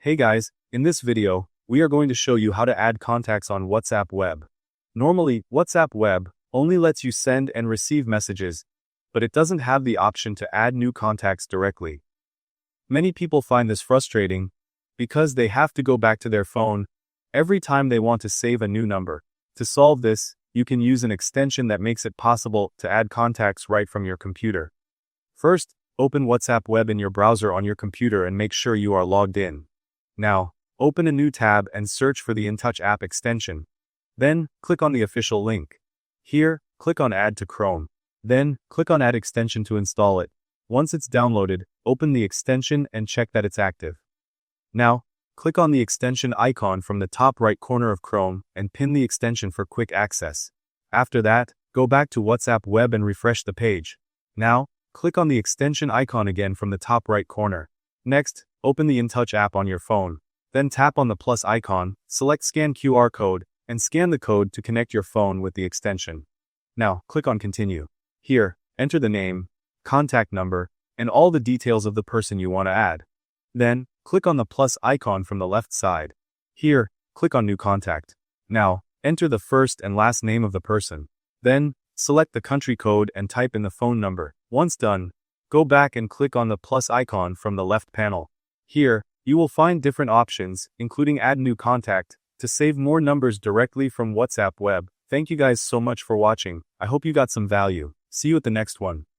Hey guys, in this video, we are going to show you how to add contacts on WhatsApp Web. Normally, WhatsApp Web only lets you send and receive messages, but it doesn't have the option to add new contacts directly. Many people find this frustrating because they have to go back to their phone every time they want to save a new number. To solve this, you can use an extension that makes it possible to add contacts right from your computer. First, open WhatsApp Web in your browser on your computer and make sure you are logged in. Now, open a new tab and search for the InTouch app extension. Then, click on the official link. Here, click on Add to Chrome. Then, click on Add Extension to install it. Once it's downloaded, open the extension and check that it's active. Now, click on the extension icon from the top right corner of Chrome and pin the extension for quick access. After that, go back to WhatsApp Web and refresh the page. Now, click on the extension icon again from the top right corner. Next, open the InTouch app on your phone. Then tap on the plus icon, select Scan QR code, and scan the code to connect your phone with the extension. Now, click on Continue. Here, enter the name, contact number, and all the details of the person you want to add. Then, click on the plus icon from the left side. Here, click on New Contact. Now, enter the first and last name of the person. Then, select the country code and type in the phone number. Once done, go back and click on the plus icon from the left panel. Here, you will find different options, including Add New Contact, to save more numbers directly from WhatsApp Web. Thank you guys so much for watching. I hope you got some value. See you at the next one.